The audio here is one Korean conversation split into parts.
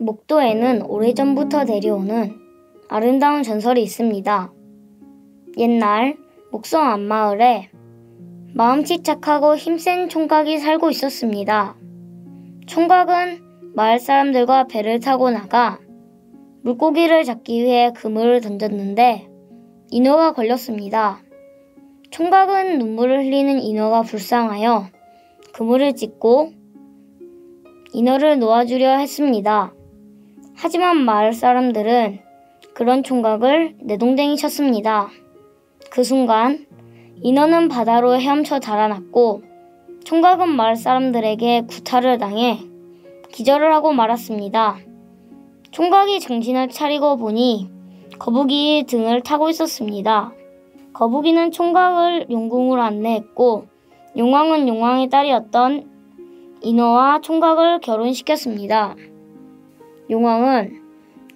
목도에는 오래전부터 내려오는 아름다운 전설이 있습니다. 옛날 목성 앞마을에 마음씨 착하고 힘센 총각이 살고 있었습니다. 총각은 마을 사람들과 배를 타고 나가 물고기를 잡기 위해 그물을 던졌는데 인어가 걸렸습니다. 총각은 눈물을 흘리는 인어가 불쌍하여 그물을 찢고 인어를 놓아주려 했습니다. 하지만 마을 사람들은 그런 총각을 내동댕이 쳤습니다. 그 순간 인어는 바다로 헤엄쳐 달아났고 총각은 마을 사람들에게 구타를 당해 기절을 하고 말았습니다. 총각이 정신을 차리고 보니 거북이 등을 타고 있었습니다. 거북이는 총각을 용궁으로 안내했고 용왕은 용왕의 딸이었던 인어와 총각을 결혼시켰습니다. 용왕은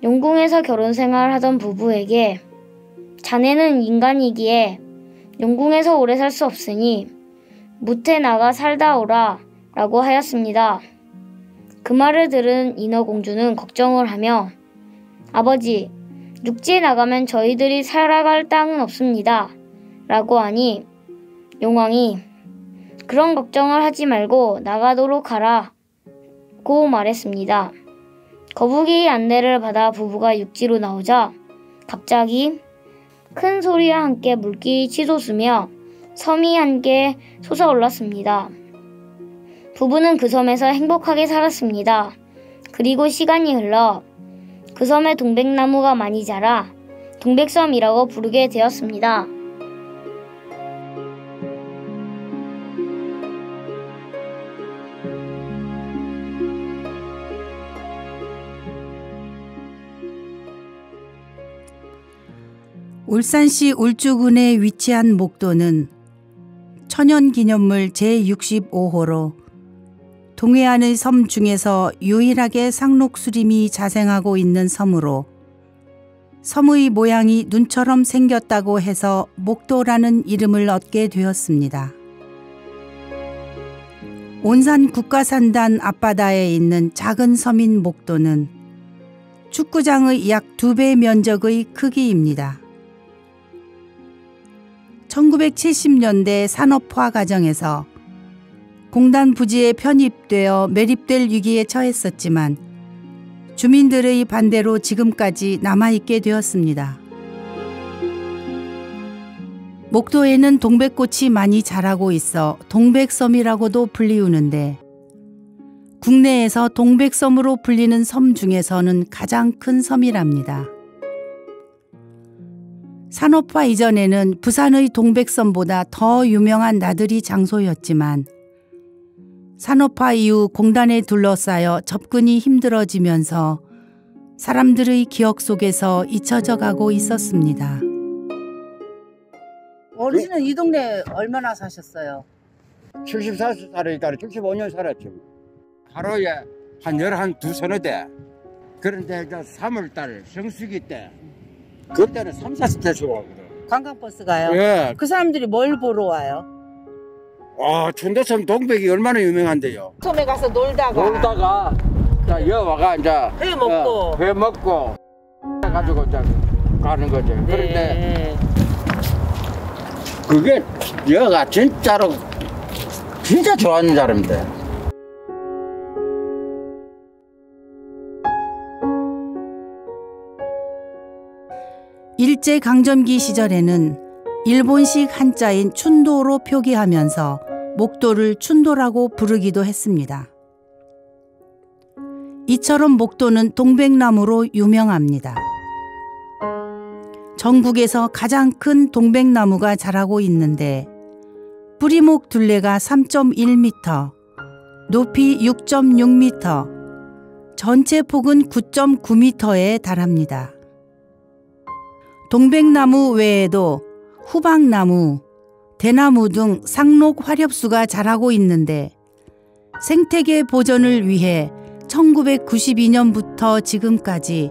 용궁에서 결혼생활을 하던 부부에게 자네는 인간이기에 용궁에서 오래 살 수 없으니 무태 나가 살다 오라 라고 하였습니다. 그 말을 들은 인어공주는 걱정을 하며 아버지, 육지에 나가면 저희들이 살아갈 땅은 없습니다 라고 하니 용왕이 그런 걱정을 하지 말고 나가도록 하라고 말했습니다. 거북이의 안내를 받아 부부가 육지로 나오자 갑자기 큰 소리와 함께 물길이 치솟으며 섬이 함께 솟아올랐습니다. 부부는 그 섬에서 행복하게 살았습니다. 그리고 시간이 흘러 그 섬에 동백나무가 많이 자라 동백섬이라고 부르게 되었습니다. 울산시 울주군에 위치한 목도는 천연기념물 제65호로 동해안의 섬 중에서 유일하게 상록수림이 자생하고 있는 섬으로 섬의 모양이 눈처럼 생겼다고 해서 목도라는 이름을 얻게 되었습니다. 온산 국가산단 앞바다에 있는 작은 섬인 목도는 축구장의 약 2배 면적의 크기입니다. 1970년대 산업화 과정에서 공단 부지에 편입되어 매립될 위기에 처했었지만 주민들의 반대로 지금까지 남아있게 되었습니다. 목도에는 동백꽃이 많이 자라고 있어 동백섬이라고도 불리우는데 국내에서 동백섬으로 불리는 섬 중에서는 가장 큰 섬이랍니다. 산업화 이전에는 부산의 동백섬보다 더 유명한 나들이 장소였지만 산업화 이후 공단에 둘러싸여 접근이 힘들어지면서 사람들의 기억 속에서 잊혀져 가고 있었습니다. 어르신은 이 동네 얼마나 사셨어요? 74살이니까 75년 살았죠. 하루에 한 12서너 대. 그런데 3월달 성수기 때 그때는 3, 40대 좋아하거든. 관광버스가요? 예. 그 사람들이 뭘 보러 와요? 춘도섬 동백이 얼마나 유명한데요. 섬에 가서 놀다가 자, 여와가 이제 회 먹고 가지고 이제 가는 거죠. 네. 그런데 그게 여가 진짜로 진짜 좋아하는 사람인데. 일제강점기 시절에는 일본식 한자인 춘도로 표기하면서 목도를 춘도라고 부르기도 했습니다. 이처럼 목도는 동백나무로 유명합니다. 전국에서 가장 큰 동백나무가 자라고 있는데 뿌리목 둘레가 3.1m, 높이 6.6m, 전체 폭은 9.9m에 달합니다. 동백나무 외에도 후박나무, 대나무 등 상록 화렵수가 자라고 있는데 생태계 보존을 위해 1992년부터 지금까지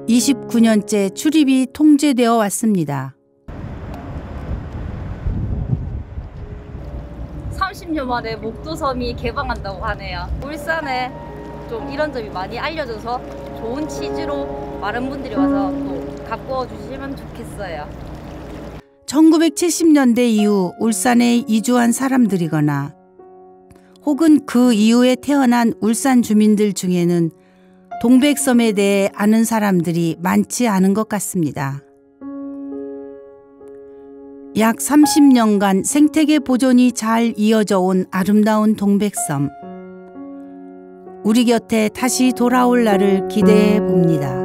29년째 출입이 통제되어 왔습니다. 30년 만에 목도섬이 개방한다고 하네요. 울산에 좀 이런 점이 많이 알려져서 좋은 취지로 많은 분들이 와서 또 가꾸어 주시면 좋겠어요. 1970년대 이후 울산에 이주한 사람들이거나 혹은 그 이후에 태어난 울산 주민들 중에는 동백섬에 대해 아는 사람들이 많지 않은 것 같습니다. 약 30년간 생태계 보존이 잘 이어져 온 아름다운 동백섬. 우리 곁에 다시 돌아올 날을 기대해 봅니다.